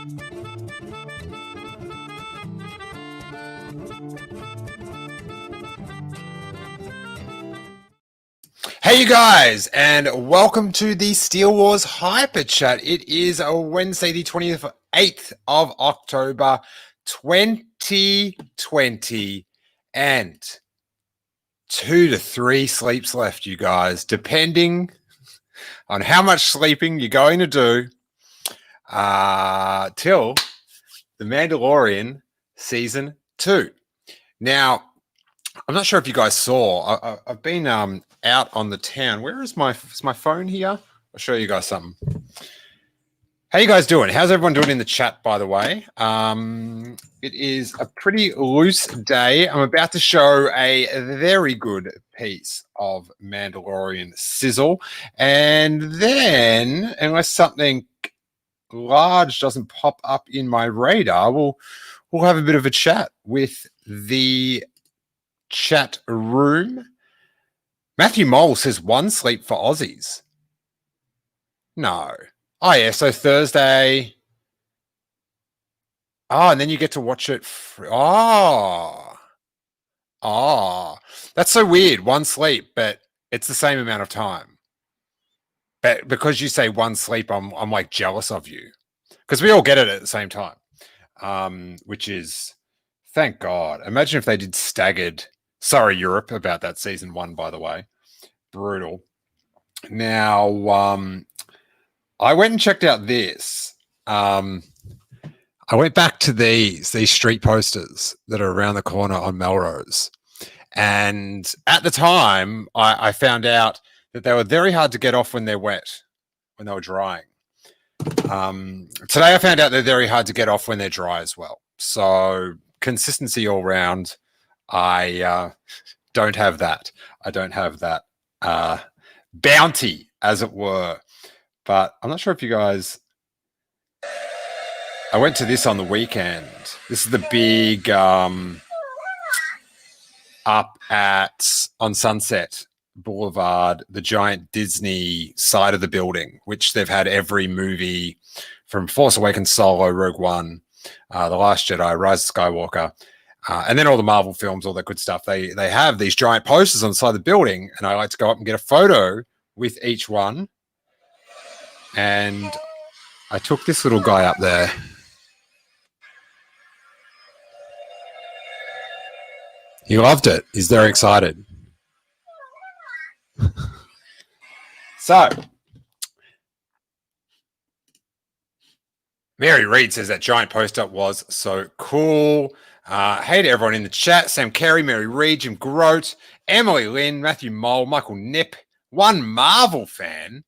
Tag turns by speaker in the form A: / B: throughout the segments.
A: Hey you guys, and welcome to the Steele Wars Hyperchat. It is a Wednesday, the 28th of October, 2020, and 2 to 3 sleeps left, you guys, depending on how much sleeping you're going to do till The Mandalorian Season 2. Now, I'm not sure if you guys saw, I've been out on the town. Where is my phone here? I'll show you guys something. How you guys doing? How's everyone doing in the chat, by the way? It is a pretty loose day. I'm about to show a very good piece of Mandalorian sizzle. And then, unless something large doesn't pop up in my radar, we'll have a bit of a chat with the chat room. Matthew Mole says 1 sleep for Aussies. No. Oh, yeah. So Thursday. Oh, and then you get to watch it. That's so weird. 1 sleep, but it's the same amount of time. But because you say 1 sleep, I'm like jealous of you because we all get it at the same time, which is, thank God. Imagine if they did staggered. Sorry, Europe, about that season 1, by the way. Brutal. Now, I went and checked out this. I went back to these street posters that are around the corner on Melrose. And at the time, I found out that they were very hard to get off when they're wet, when they were drying. Today, I found out they're very hard to get off when they're dry as well. So consistency all round. I don't have that. I don't have that bounty, as it were. But I'm not sure if you guys... I went to this on the weekend. This is the big up on Sunset Boulevard, the giant Disney side of the building, which they've had every movie from Force Awakens, Solo, Rogue One, The Last Jedi, Rise of Skywalker, and then all the Marvel films, all that good stuff. They have these giant posters on the side of the building, and I like to go up and get a photo with each one. And I took this little guy up there. He loved it. He's very excited. So, Mary Reed says that giant poster was so cool. Hey to everyone in the chat. Sam Carey, Mary Reed, Jim Grote, Emily Lynn, Matthew Mole, Michael Nip. One Marvel fan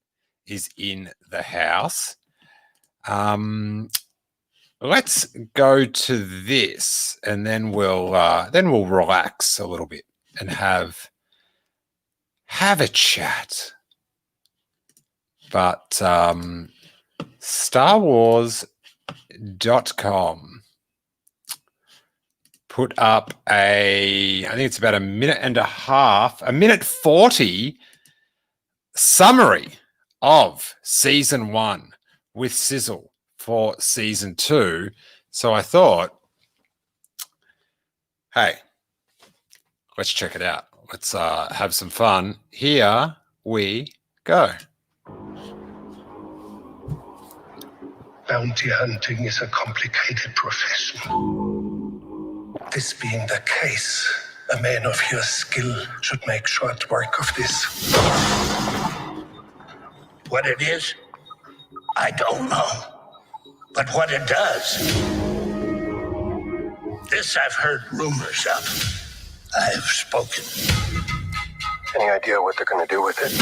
A: is in the house. Let's go to this, and then we'll relax a little bit and have a chat. But StarWars.com put up I think it's about a minute and a half, a minute 40 summary of season 1 with sizzle for season 2. So I thought, hey, let's check it out. Let's have some fun. Here we go.
B: Bounty hunting is a complicated profession. This being the case, a man of your skill should make short work of this.
C: What it is, I don't know. But what it does, this I've heard rumors of. I've spoken.
B: Any idea what they're gonna do with it?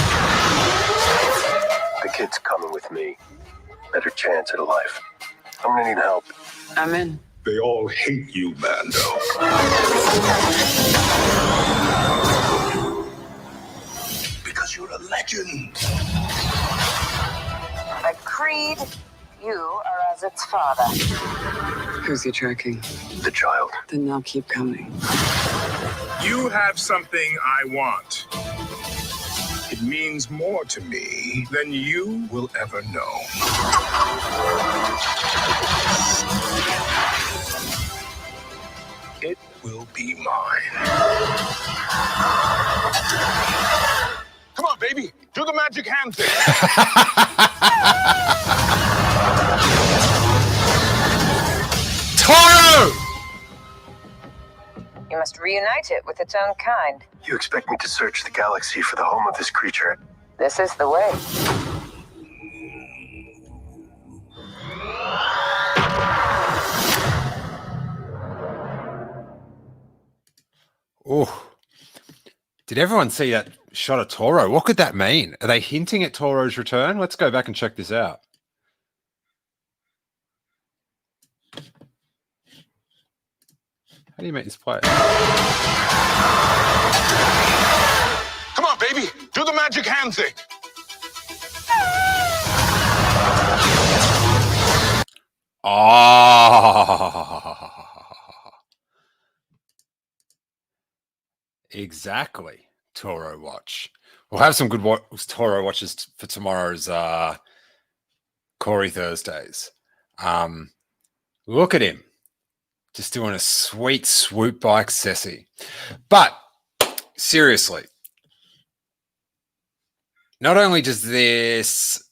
B: The kid's coming with me. Better chance at a life. I'm gonna need help.
D: I'm in.
C: They all hate you, Mando. Because you're a legend.
D: Like Creed, you are as its father. Who's he tracking?
B: The child.
D: Then they'll keep coming.
E: You have something I want.
B: It It means more to me than you will ever know. It will be mine. Come on, baby. Do the magic hand thing.
A: Toro!
D: You must reunite it with its own kind.
B: You expect me to search the galaxy for the home of this creature?
D: This is the way.
A: Oh, did everyone see that shot of Toro? What could that mean? Are they hinting at Toro's return? Let's go back and check this out. How do you make this play?
B: Come on, baby. Do the magic hand thing.
A: Oh, exactly. Toro watch. We'll have some good Toro watches for tomorrow's Corey Thursdays. Look at him. Just doing a sweet swoop bike sessy. But seriously, not only does this,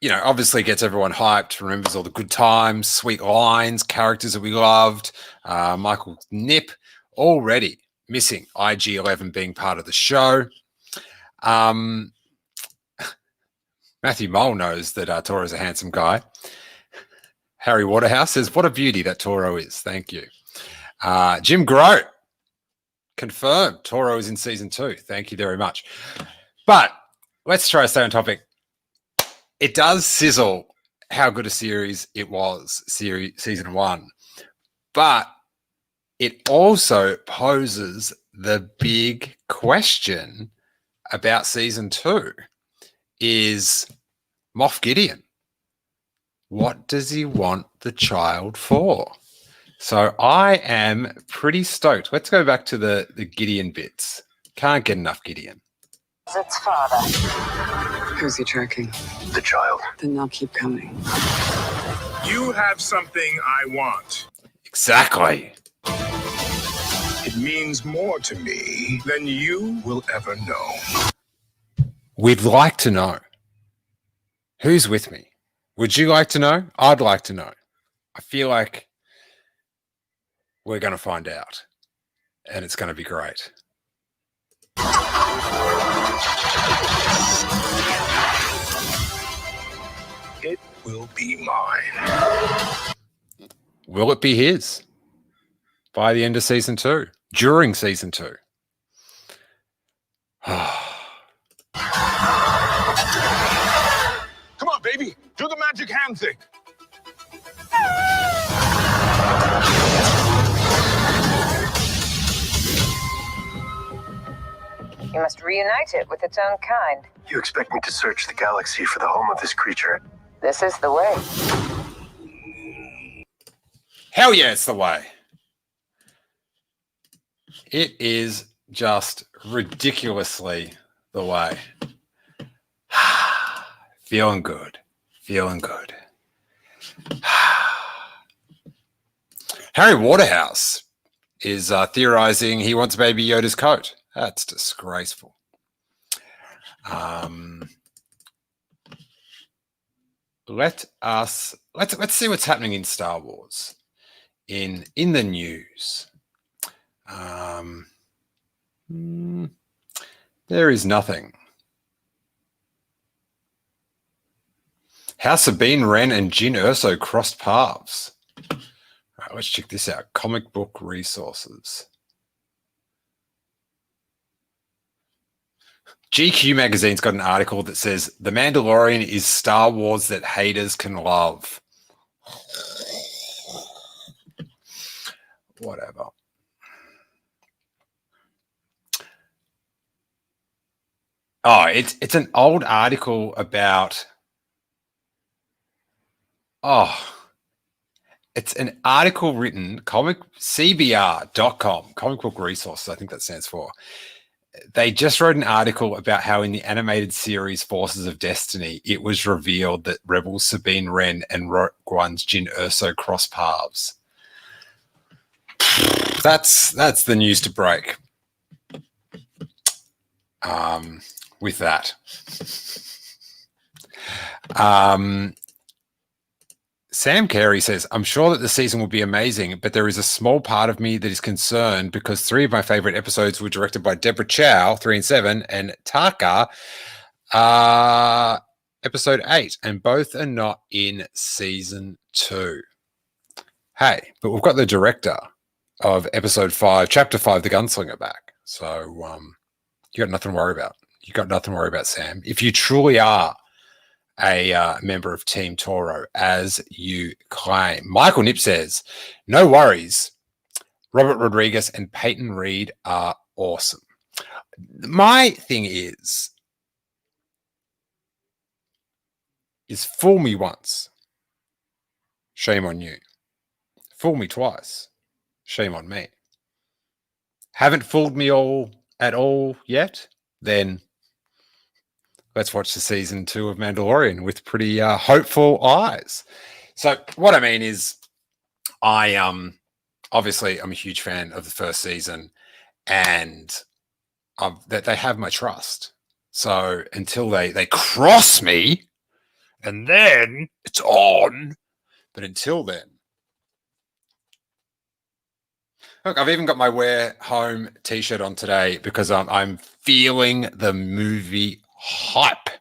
A: obviously gets everyone hyped, remembers all the good times, sweet lines, characters that we loved, Michael Nip, already missing IG-11 being part of the show. Matthew Mole knows that Toro's a handsome guy. Harry Waterhouse says, what a beauty that Toro is. Thank you. Jim Grote, confirmed Toro is in season 2. Thank you very much. But let's try to stay on topic. It does sizzle how good a series it was, season 1. But it also poses the big question about season 2 is Moff Gideon. What does he want the child for? So I am pretty stoked. Let's go back to the Gideon bits. Can't get enough Gideon.
D: Its father.
E: Who's he tracking?
B: The child.
E: Then they'll keep coming.
B: You have something I want.
A: Exactly.
B: It means more to me than you will ever know.
A: We'd like to know. Who's with me? Would you like to know? I'd like to know. I feel like we're going to find out, and it's going to be great.
B: It will be mine.
A: Will it be his by the end of season 2? During season 2?
B: Come on, baby. Do the magic hand thing.
D: You must reunite it with its own kind.
B: You expect me to search the galaxy for the home of this creature?
D: This is the way.
A: Hell yeah, it's the way. It is just ridiculously the way. Feeling good. Feeling good. Harry Waterhouse is theorizing he wants Baby Yoda's coat. That's disgraceful. Let's see what's happening in Star Wars in the news. There is nothing. How Sabine Wren and Jyn Erso crossed paths. All right, let's check this out. Comic book resources. GQ magazine's got an article that says The Mandalorian is Star Wars that haters can love. Whatever. Oh, it's an old article about. It's an article written, cbr.com, comic book resources, I think that stands for. they just wrote an article about how in the animated series Forces of Destiny, it was revealed that Rebels Sabine Wren and Rogue One's Jyn Erso cross paths. That's the news to break. With that. Sam Carey says, I'm sure that the season will be amazing, but there is a small part of me that is concerned because 3 of my favorite episodes were directed by Deborah Chow, 3 and 7, and Taka, episode 8, and both are not in season 2. Hey, but we've got the director of episode 5, chapter 5, The Gunslinger back. So you got nothing to worry about. You got nothing to worry about, Sam. If you truly are a member of Team Toro, as you claim. Michael Nip says, no worries. Robert Rodriguez and Peyton Reed are awesome. My thing is fool me once. Shame on you. Fool me twice. Shame on me. Haven't fooled me at all yet? Then let's watch the season 2 of Mandalorian with pretty hopeful eyes. So what I mean is obviously I'm a huge fan of the first season and that they have my trust. So until they cross me and then it's on. But until then, look, I've even got my Wear Home t-shirt on today because I'm feeling the movie hype,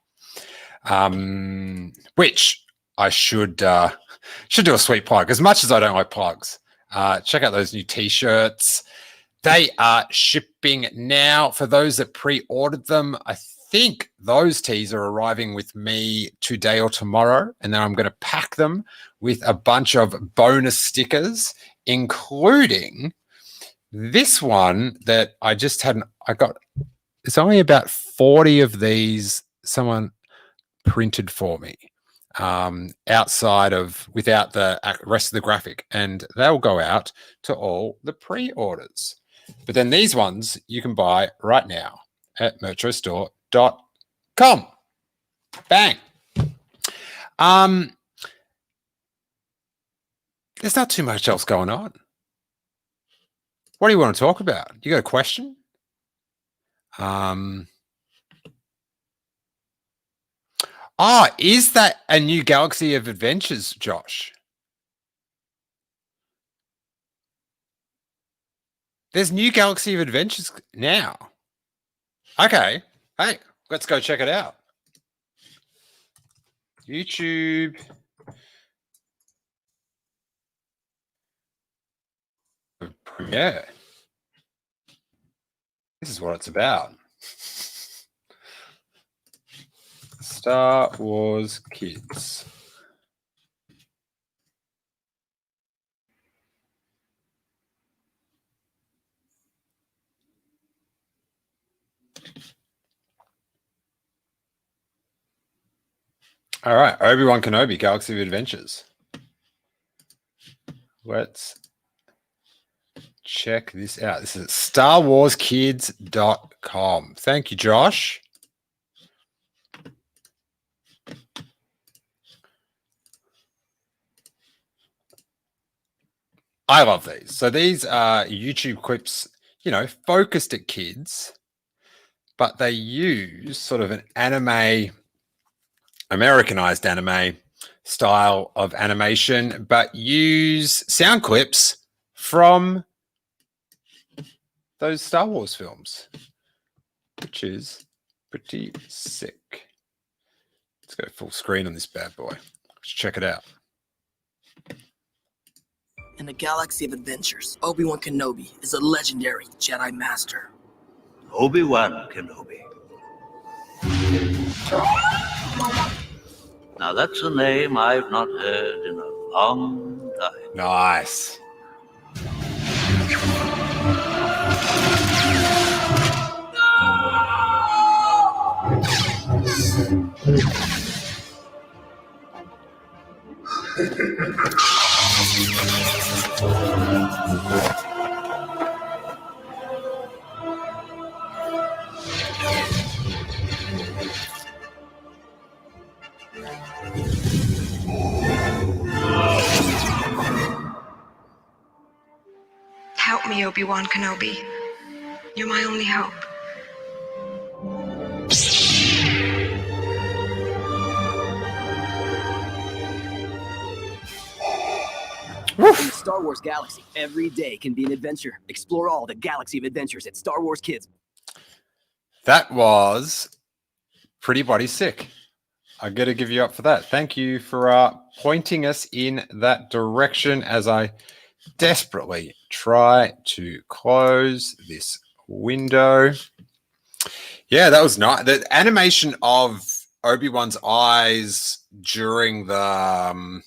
A: which I should do a sweet plug. As much as I don't like plugs, check out those new t-shirts. They are shipping now. For those that pre-ordered them, I think those tees are arriving with me today or tomorrow, and then I'm going to pack them with a bunch of bonus stickers, including this one that I just hadn't. It's only about 40 of these someone printed for me without the rest of the graphic, and they'll go out to all the pre-orders. But then these ones you can buy right now at merchostore.com. Bang. There's not too much else going on. What do you want to talk about? You got a question? Is that a new Galaxy of Adventures, Josh? There's new Galaxy of Adventures now. Okay. Hey, let's go check it out. YouTube. Premiere. This is what it's about. Star Wars Kids. All right, Obi-Wan Kenobi, Galaxy of Adventures. Let's check this out. This is StarWarsKids.com. Thank you, Josh. I love these. So these are YouTube clips, focused at kids, but they use sort of an anime, Americanized anime style of animation, but use sound clips from those Star Wars films, which is pretty sick. Let's go full screen on this bad boy. Let's check it out.
F: In a galaxy of adventures, Obi-Wan Kenobi is a legendary Jedi Master.
C: Obi-Wan Kenobi. Now that's a name I've not heard in a long time.
A: Nice.
D: me, Obi-Wan Kenobi. You're my only hope.
G: In the Star Wars galaxy, every day can be an adventure. Explore all the galaxy of adventures at Star Wars Kids.
A: That was pretty bloody sick. I got to give you up for that. Thank you for pointing us in that direction as I desperately try to close this window. Yeah, that was nice. The animation of Obi-Wan's eyes during the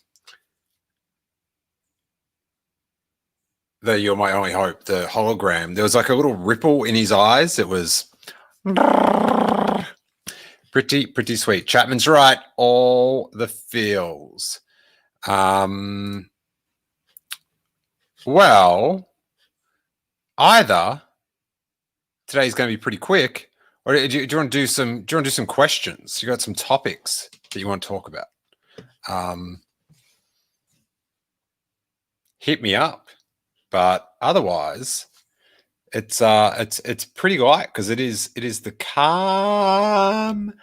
A: You're My Only Hope, the hologram, there was like a little ripple in his eyes. It was pretty sweet. Chapman's right. All the feels. Well, either today's going to be pretty quick, or do you want to do some? Do you want to do some questions? You got some topics that you want to talk about? Hit me up. But otherwise, it's pretty light because it is the calm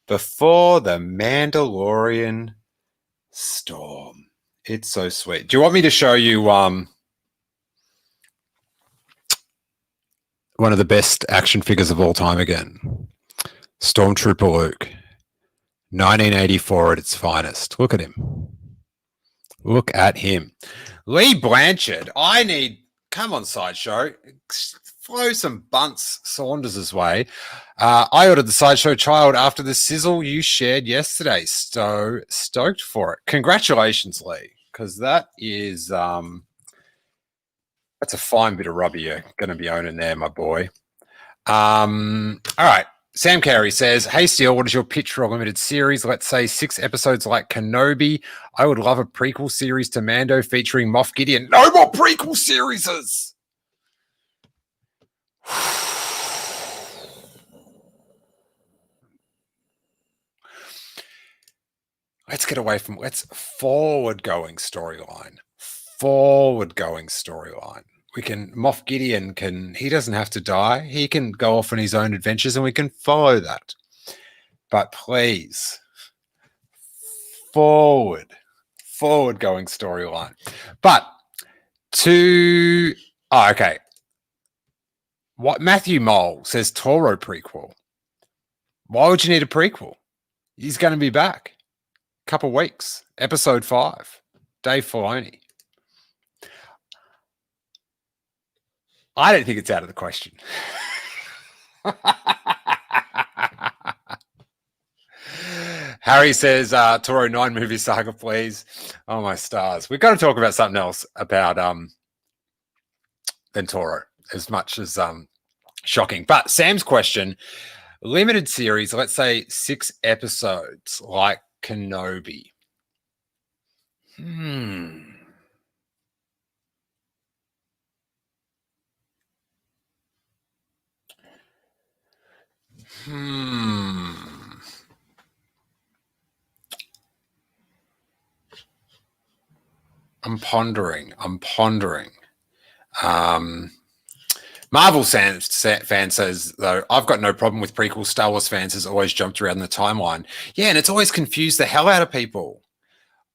A: before the Mandalorian storm. It's so sweet. Do you want me to show you one of the best action figures of all time again? Stormtrooper Luke, 1984 at its finest. Look at him. Look at him. Lee Blanchard, come on, Sideshow. Throw some Bunce Saunders' way. I ordered the Sideshow Child after the sizzle you shared yesterday. So stoked for it. Congratulations, Lee, because that is that's a fine bit of rubber you're going to be owning there, my boy. All right. Sam Carey says, hey, Steele, what is your pitch for a limited series? Let's say 6 episodes like Kenobi. I would love a prequel series to Mando featuring Moff Gideon. No more prequel series. Let's forward-going storyline. Moff Gideon he doesn't have to die. He can go off on his own adventures and we can follow that. But please, forward-going storyline. But okay. What Matthew Mole says, Toro prequel. Why would you need a prequel? He's going to be back. Couple weeks. Episode 5. Dave Filoni. I don't think it's out of the question. Harry says, Toro 9 movie saga, please. Oh, my stars. We've got to talk about something else about than Toro, as much as shocking. But Sam's question, limited series, let's say 6 episodes like Kenobi. I'm pondering. Marvel fan says, though, I've got no problem with prequel. Star Wars fans has always jumped around the timeline. Yeah, and it's always confused the hell out of people.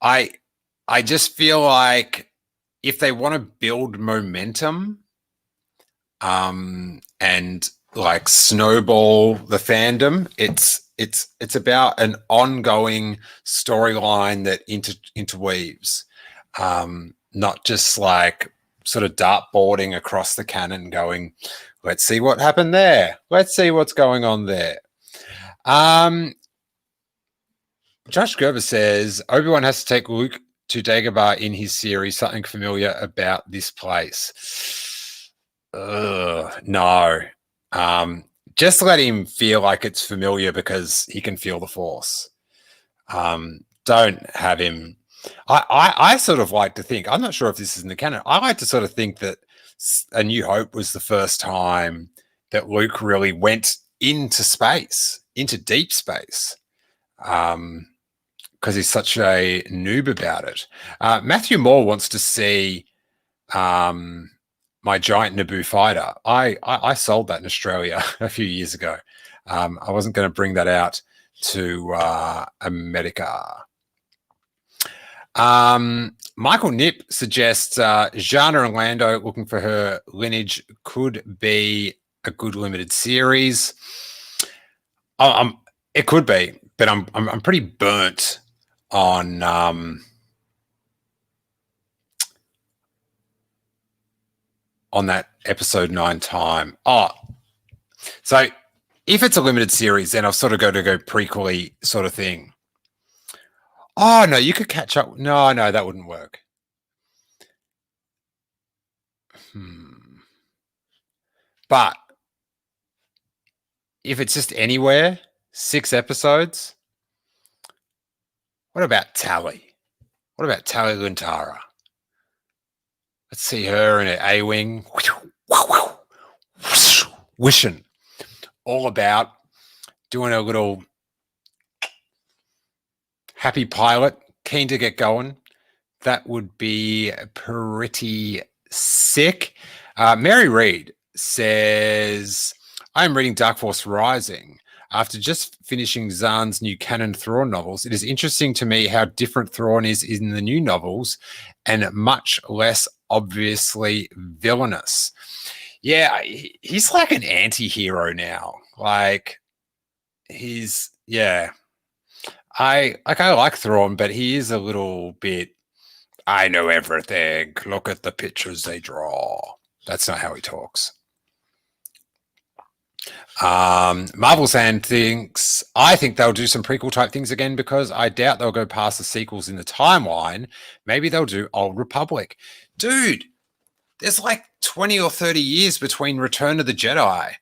A: I just feel like if they want to build momentum and like snowball the fandom, it's about an ongoing storyline that interweaves, not just like sort of dartboarding across the canon going, let's see what happened there, let's see what's going on there. Josh Gerber says Obi-Wan has to take Luke to Dagobah in his series. Something familiar about this place? No. Just let him feel like it's familiar because he can feel the Force. Don't have him. I sort of like to think, I'm not sure if this is in the canon, I like to sort of think that A New Hope was the first time that Luke really went into space, into deep space, because he's such a noob about it. Matthew Moore wants to see my giant Naboo fighter. I sold that in Australia a few years ago. I wasn't going to bring that out to America. Michael Nip suggests Jana and Lando looking for her lineage could be a good limited series. It could be, but I'm pretty burnt on that episode 9 time. So if it's a limited series, then I've sort of got to go prequel-y sort of thing. Oh, no, you could catch up. No, that wouldn't work. But if it's just anywhere, 6 episodes, what about Tally? What about Tally Luntara? Let's see her in an A-wing. Wishing. All about doing a little happy pilot, keen to get going. That would be pretty sick. Mary Reed says, I'm reading Dark Force Rising. After just finishing Zahn's new canon Thrawn novels, it is interesting to me how different Thrawn is in the new novels and much less obviously villainous. Yeah, he's like an anti-hero now. Like, I like Thrawn, but he is a little bit, I know everything. Look at the pictures they draw. That's not how he talks. Marvel's Hand thinks, I think they'll do some prequel type things again because I doubt they'll go past the sequels in the timeline. Maybe they'll do Old Republic. Dude, there's like 20 or 30 years between Return of the Jedi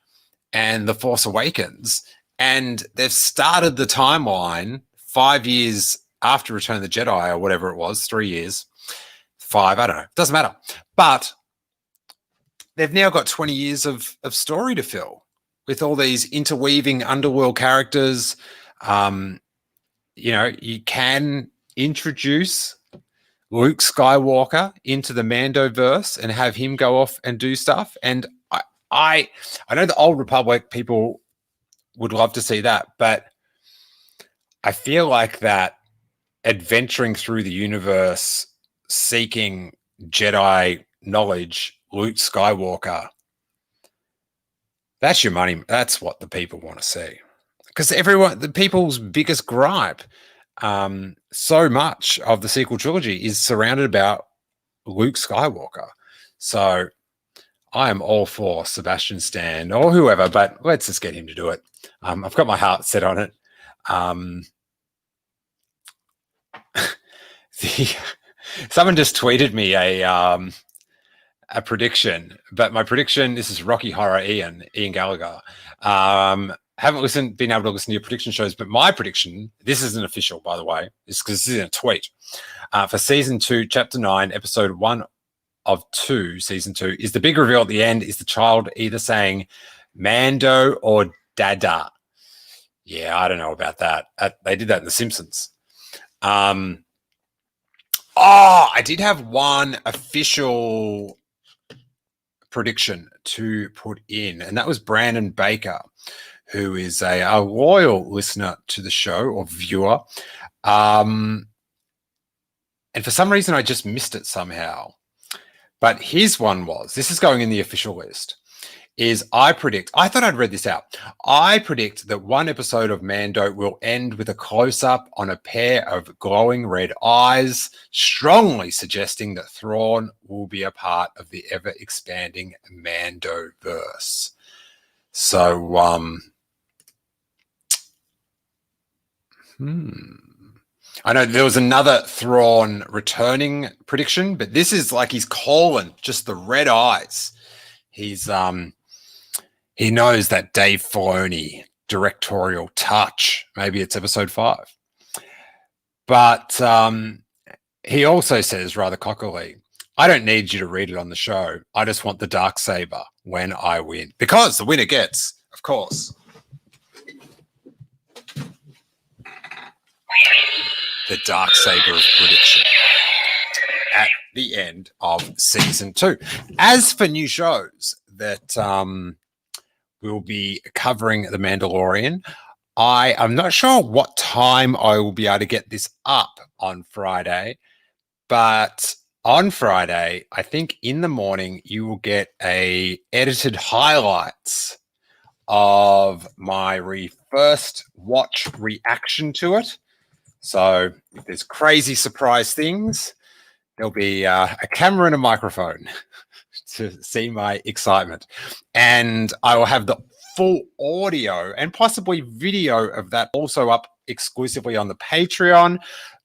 A: and The Force Awakens, and they've started the timeline 5 years after Return of the Jedi or whatever it was, 3 years, 5, I don't know, doesn't matter. But they've now got 20 years of story to fill with all these interweaving underworld characters. You can introduce Luke Skywalker into the Mandoverse and have him go off and do stuff. And I know the Old Republic people would love to see that, but I feel like that adventuring through the universe, seeking Jedi knowledge, Luke Skywalker, that's your money. That's what the people want to see. Because the people's biggest gripe, so much of the sequel trilogy is surrounded about Luke Skywalker. So I am all for Sebastian Stan or whoever, but let's just get him to do it. I've got my heart set on it. Someone just tweeted me a prediction, but my prediction, this is Rocky Horror Ian Gallagher. Haven't been able to listen to your prediction shows, but my prediction, this isn't official, by the way, is because this is in a tweet. For season 2, chapter 9, episode 1 of 2, season 2, is the big reveal at the end, is the child either saying Mando or Dada? Yeah, I don't know about that. They did that in The Simpsons. I did have one official prediction to put in, and that was Brandon Baker, who is a loyal listener to the show or viewer. And for some reason, I just missed it somehow. But his one was, this is going in the official list, is I thought I'd read this out. I predict that one episode of Mando will end with a close-up on a pair of glowing red eyes, strongly suggesting that Thrawn will be a part of the ever-expanding Mandoverse. So, I know there was another Thrawn returning prediction, but this is like he's calling just the red eyes. He's he knows that Dave Filoni directorial touch. Maybe it's episode 5. But he also says rather cockily, I don't need you to read it on the show. I just want the Darksaber when I win. Because the winner gets, of course, the Darksaber of prediction at the end of season 2. As for new shows that we'll be covering The Mandalorian, I am not sure what time I will be able to get this up on Friday, but on Friday, I think in the morning, you will get a edited highlights of my first watch reaction to it. So if there's crazy surprise things, there'll be a camera and a microphone to see my excitement. And I will have the full audio and possibly video of that also up exclusively on the Patreon.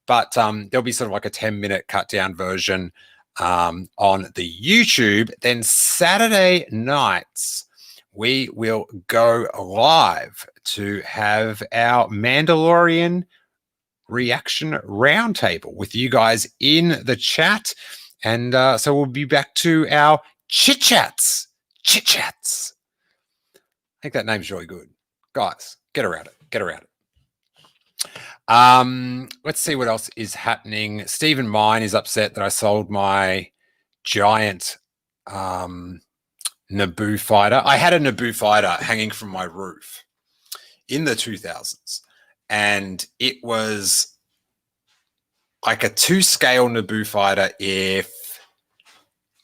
A: But there'll be sort of like a 10-minute cut down version on the YouTube. Then Saturday nights, we will go live to have our Mandalorian reaction roundtable with you guys in the chat. And so we'll be back to our chit-chats. Chit-chats. I think that name's really good. Guys, get around it. Get around it. Let's see what else is happening. Stephen Mine is upset that I sold my giant Naboo fighter. I had a Naboo fighter hanging from my roof in the 2000s, and it was like a 2-scale Naboo fighter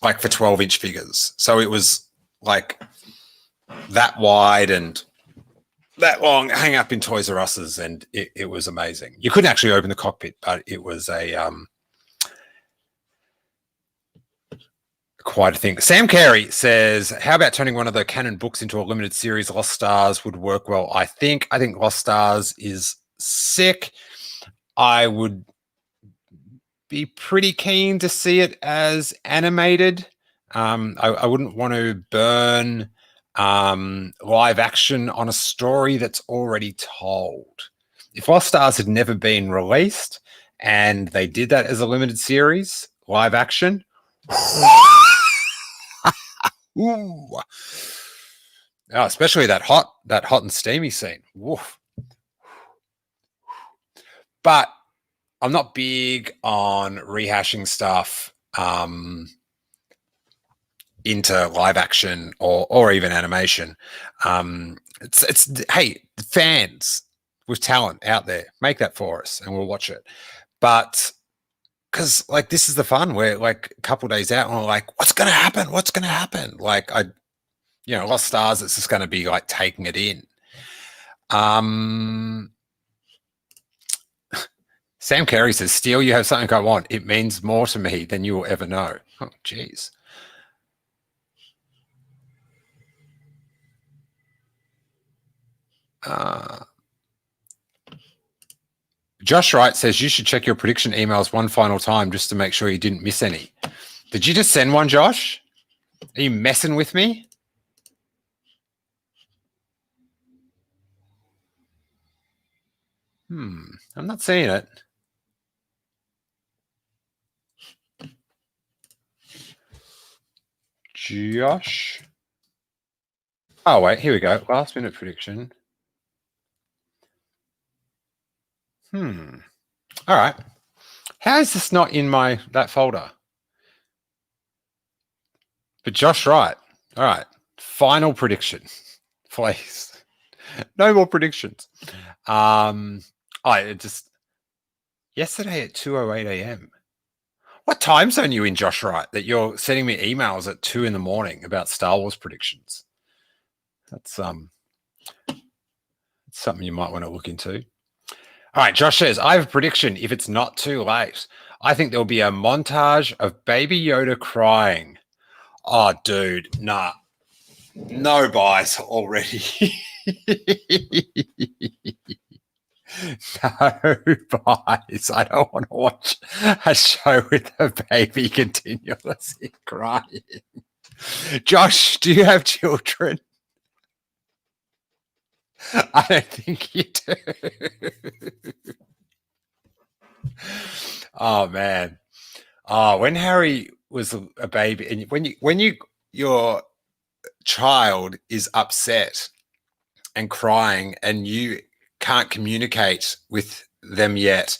A: like for 12-inch figures. So it was like that wide and that long, hang up in Toys R Us's, and it was amazing. You couldn't actually open the cockpit, but it was a quite a thing. Sam Carey says, how about turning one of the canon books into a limited series? Lost Stars would work well. I think Lost Stars is sick. I would be pretty keen to see it as animated. I wouldn't want to burn live action on a story that's already told. If Lost Stars had never been released and they did that as a limited series, live action, ooh. Oh, especially that hot and steamy scene. Woof. But I'm not big on rehashing stuff into live action or even animation. It's hey, fans with talent out there, make that for us and we'll watch it. But because like this is the fun where like a couple of days out and we're like, what's gonna happen? Like Lost Stars, it's just gonna be like taking it in. Sam Carey says, Steele, you have something I want. It means more to me than you will ever know. Oh, geez. Josh Wright says you should check your prediction emails one final time just to make sure you didn't miss any. Did you just send one, Josh? Are you messing with me? I'm not seeing it. Josh. Oh, wait, here we go. Last minute prediction. All right. How is this not in that folder? But Josh Wright. All right. Final prediction. Please. No more predictions. It just yesterday at 2:08 a.m. What time zone are you in, Josh Wright, that you're sending me emails at 2 a.m. about Star Wars predictions? That's something you might want to look into. All right, Josh says, I have a prediction if it's not too late. I think there'll be a montage of Baby Yoda crying. Oh, dude, nah. No buys already. No buys. I don't want to watch a show with a baby continuously crying. Josh, do you have children? I don't think you do. Oh man. Oh, when Harry was a baby, and when your child is upset and crying, and you can't communicate with them yet,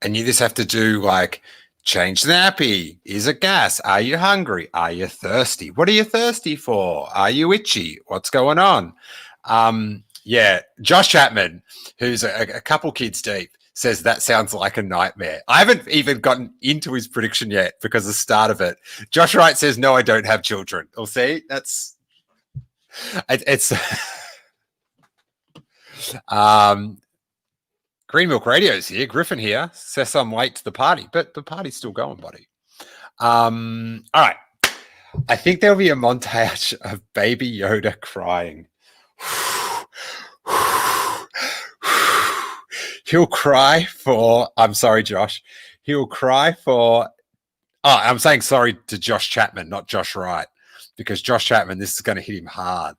A: and you just have to do like Change nappy. Is it gas? Are you hungry? Are you thirsty? What are you thirsty for? Are you itchy? What's going on? Yeah, Josh Chapman, who's a couple kids deep, says that sounds like a nightmare. I haven't even gotten into his prediction yet because the start of it. Josh Wright says, no, I don't have children. We'll see. It's Green Milk Radio's here. Griffin here says I'm late to the party, but the party's still going, buddy. All right. I think there'll be a montage of Baby Yoda crying. He'll cry for, I'm sorry, Josh. He'll cry for, I'm saying sorry to Josh Chapman, not Josh Wright, because Josh Chapman, this is going to hit him hard.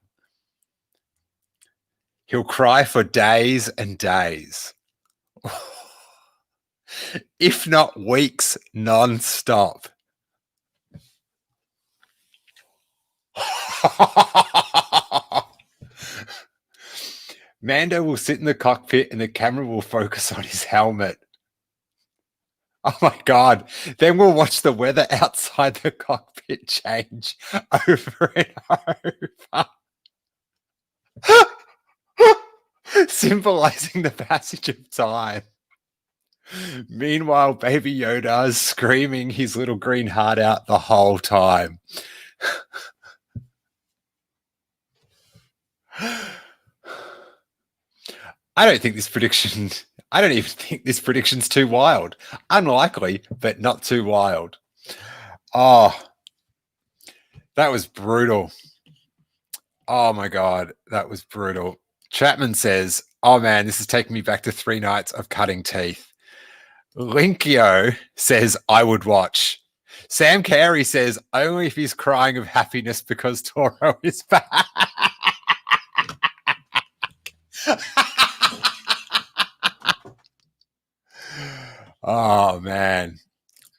A: He'll cry for days and days, if not weeks, non-stop. Mando will sit in the cockpit and the camera will focus on his helmet. Oh my God. Then we'll watch the weather outside the cockpit change over and over, symbolizing the passage of time. Meanwhile, Baby Yoda is screaming his little green heart out the whole time. I don't even think this prediction's too wild. Unlikely, but not too wild. Oh, that was brutal. Oh my God, that was brutal. Chapman says, oh man, this is taking me back to 3 nights of cutting teeth. Linkio says, I would watch. Sam Carey says, only if he's crying of happiness because Toro is back. Oh, man.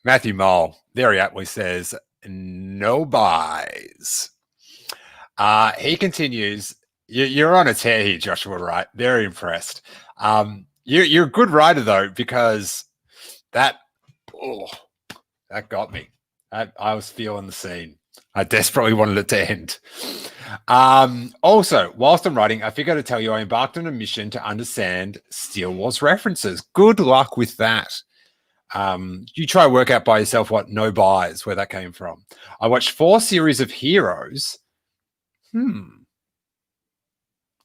A: Matthew Mole very aptly says, no buys. He continues, you're on a tear here, Joshua Wright. Very impressed. You're a good writer, though, because that got me. I was feeling the scene. I desperately wanted it to end. Also, whilst I'm writing, I figured to tell you I embarked on a mission to understand Steele Wars references. Good luck with that. You try to work out by yourself what no buys, where that came from. I watched 4 series of Heroes. I don't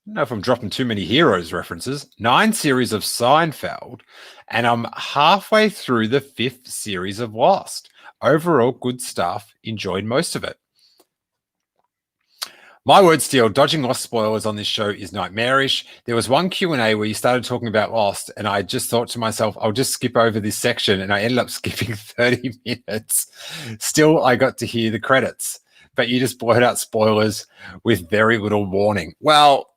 A: know if I'm dropping too many Heroes references. 9 series of Seinfeld, and I'm halfway through the 5th series of Lost. Overall, good stuff. Enjoyed most of it. My word, Steele, dodging Lost spoilers on this show is nightmarish. There was one Q&A where you started talking about Lost, and I just thought to myself, I'll just skip over this section, and I ended up skipping 30 minutes. Still, I got to hear the credits, but you just blurted out spoilers with very little warning. Well,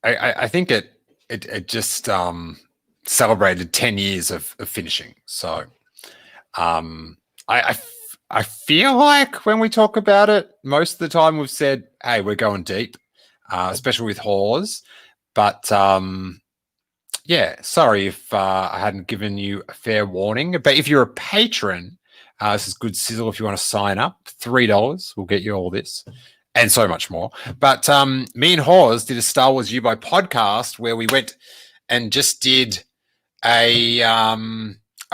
A: I think it just celebrated 10 years of finishing. So I feel like when we talk about it, most of the time we've said, hey, we're going deep, especially with Hawes. But yeah, sorry if I hadn't given you a fair warning. But if you're a patron, this is good sizzle if you want to sign up. $3 will get you all this and so much more. But me and Hawes did a Star Wars U by podcast where we went and just did a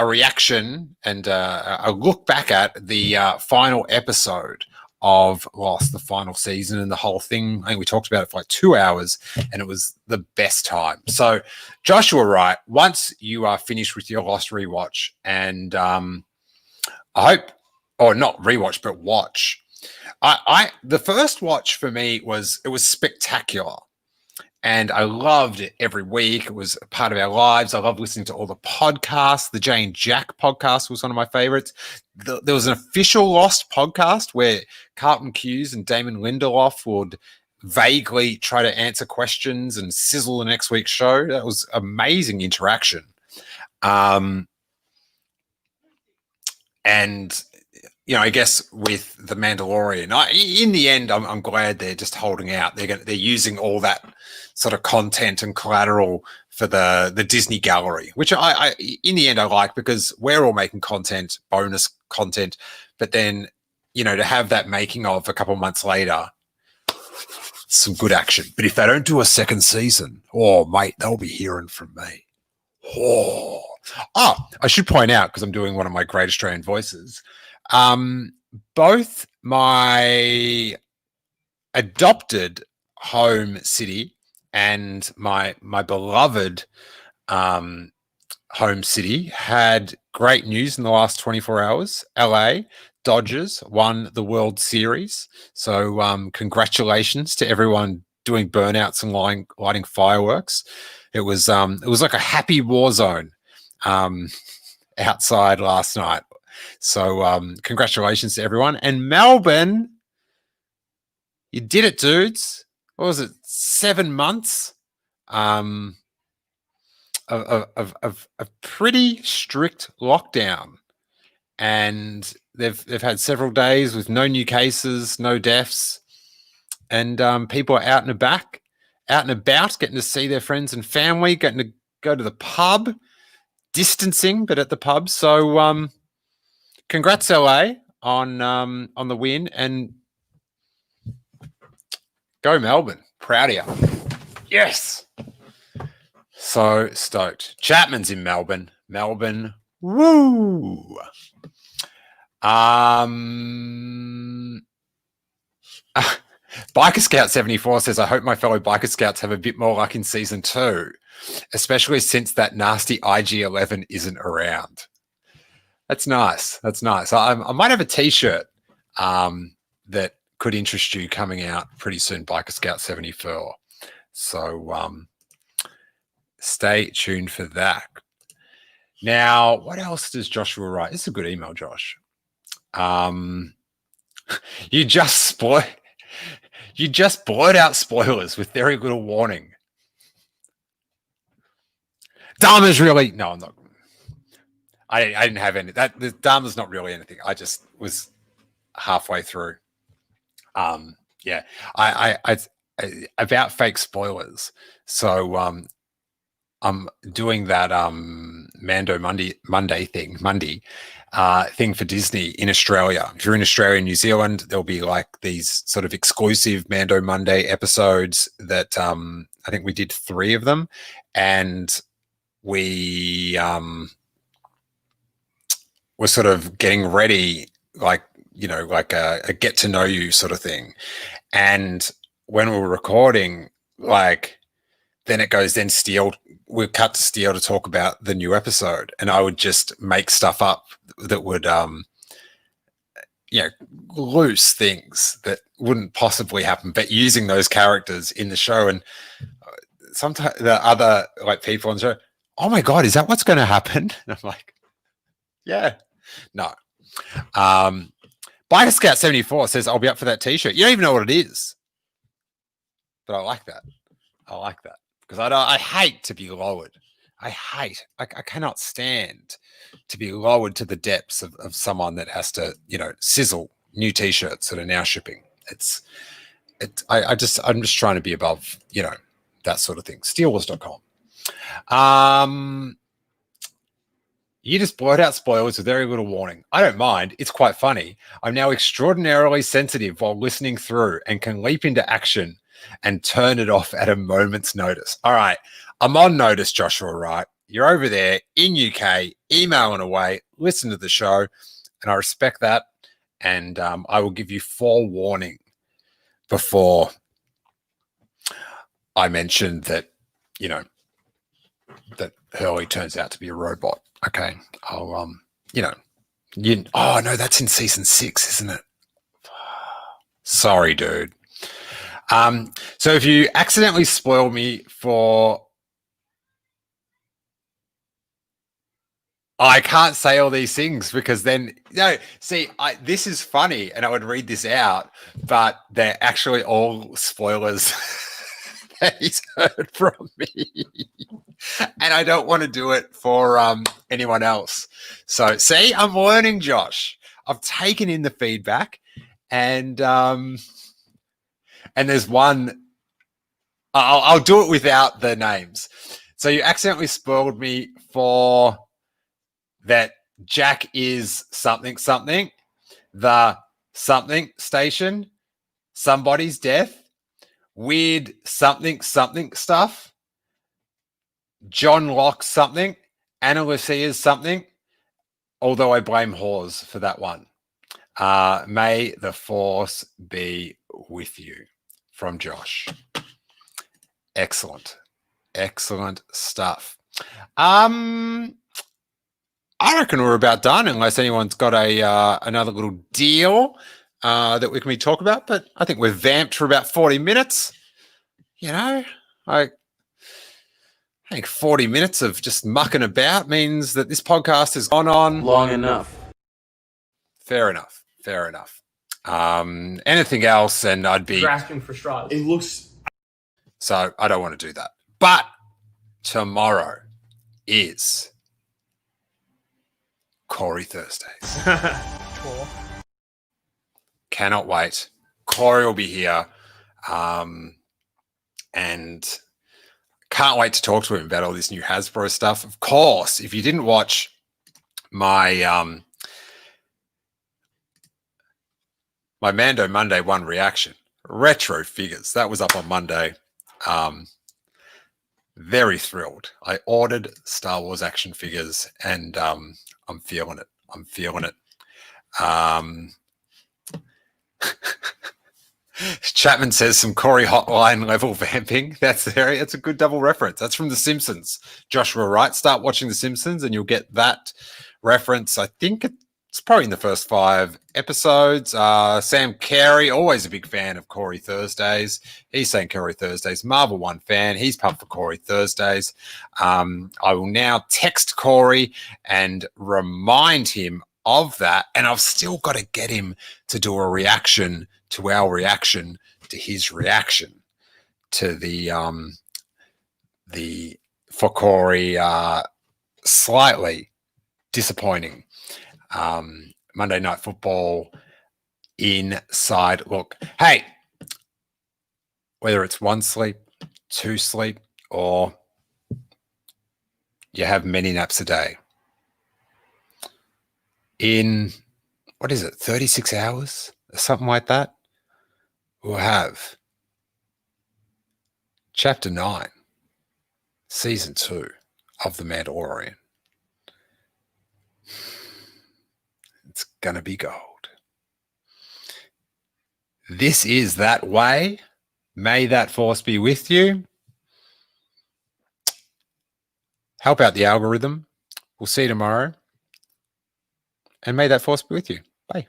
A: reaction and a look back at the final episode of Lost, the final season and the whole thing. I think we talked about it for like 2 hours and it was the best time. So Joshua Wright, once you are finished with your Lost rewatch, and I hope, or not rewatch, but watch. The first watch for me was spectacular. And I loved it every week. It was a part of our lives. I love listening to all the podcasts. The Jay and Jack podcast was one of my favorites. There was an official Lost podcast where Carlton Cuse and Damon Lindelof would vaguely try to answer questions and sizzle the next week's show. That was amazing interaction. And, you know, I guess with The Mandalorian, in the end, I'm glad they're just holding out. They're using all that sort of content and collateral for the Disney gallery, which I in the end I like because we're all making content, bonus content, but then, you know, to have that making of a couple months later, some good action. But if they don't do a second season, oh mate, they'll be hearing from me. Oh, I should point out, because I'm doing one of my great Australian voices, both my adopted home city and my beloved home city had great news in the last 24 hours. LA Dodgers won the World Series. So congratulations to everyone doing burnouts and lighting fireworks. It was like a happy war zone outside last night. So congratulations to everyone. And Melbourne, you did it, dudes. What was it? 7 months of a pretty strict lockdown, and they've had several days with no new cases, no deaths, and people are out and about, getting to see their friends and family, getting to go to the pub, distancing, but at the pub. So congrats, LA, on the win, and go Melbourne. Proud of you. Yes. So stoked. Chapman's in Melbourne. Melbourne. Woo. Biker Scout 74 says, I hope my fellow Biker Scouts have a bit more luck in season 2, especially since that nasty IG-11 isn't around. That's nice. That's nice. I might have a t-shirt that could interest you coming out pretty soon, Biker Scout 74. So stay tuned for that. Now, what else does Joshua write? This is a good email, Josh. You just blurt out spoilers with very little warning. Dharma's really I'm not. I didn't have any. The Dharma's not really anything. I just was halfway through. Yeah, I about fake spoilers. So I'm doing that Mando Monday thing for Disney in Australia. If you're in Australia and New Zealand, there'll be like these sort of exclusive Mando Monday episodes that I think we did 3 of them, and we were sort of getting ready, like, you know, like a get to know you sort of thing. And when we were recording, like, then it goes, then Steele, we cut to Steele to talk about the new episode, and I would just make stuff up that would, loose things that wouldn't possibly happen, but using those characters in the show. And sometimes the other like people on the show, oh my God, is that what's going to happen? And I'm like, yeah, no. Biker Scout 74 says, I'll be up for that t-shirt. You don't even know what it is, but I like that. Because I hate to be lowered. I cannot stand to be lowered to the depths of someone that has to, sizzle new t-shirts that are now shipping. I'm just trying to be above, that sort of thing. SteeleWars.com. You just blurt out spoilers with very little warning. I don't mind. It's quite funny. I'm now extraordinarily sensitive while listening through and can leap into action and turn it off at a moment's notice. All right. I'm on notice, Joshua, right? You're over there in UK, emailing away, listen to the show, and I respect that. And I will give you forewarning before I mention that, that Hurley turns out to be a robot. Okay. I'll, oh no, that's in season 6, isn't it? Sorry, dude. So if you accidentally spoil me for, I can't say all these things because then, this is funny and I would read this out, but they're actually all spoilers that he's heard from me. And I don't want to do it for anyone else. So see, I'm learning, Josh. I've taken in the feedback, and there's one. I'll do it without the names. So you accidentally spoiled me for that Jack is something, the something station, somebody's death, weird something stuff, John Locke something, Anna Lucia's something, although I blame whores for that one. May the force be with you, from Josh. Excellent stuff. I reckon we're about done, unless anyone's got another little deal that we can talk about. But I think we've vamped for about 40 minutes. I think 40 minutes of just mucking about means that this podcast has gone on
H: long enough.
A: Fair enough. Anything else, and I'd be
I: grasping for straws.
H: It looks.
A: So I don't want to do that. But tomorrow is Corey Thursdays.
I: Cool.
A: Cannot wait. Corey will be here. And can't wait to talk to him about all this new Hasbro stuff. Of course, if you didn't watch my my Mando Monday 1 reaction, retro figures, that was up on Monday. Very thrilled. I ordered Star Wars action figures, and I'm feeling it. Chapman says some Corey Hotline level vamping. That's there. It's a good double reference. That's from The Simpsons. Joshua Wright. Start watching The Simpsons and you'll get that reference. I think it's probably in the first 5 episodes. Sam Carey, always a big fan of Corey Thursdays. He's saying Corey Thursdays. Marvel 1 fan. He's pumped for Corey Thursdays. I will now text Corey and remind him of that. And I've still got to get him to do a reaction to our reaction to his reaction to the for Corey slightly disappointing Monday Night Football inside look. Hey, whether it's 1 sleep, 2 sleep, or you have many naps a day, in 36 hours or something like that, we'll have Chapter 9, Season 2 of The Mandalorian. It's going to be gold. This is that way. May that force be with you. Help out the algorithm. We'll see you tomorrow. And may that force be with you. Bye.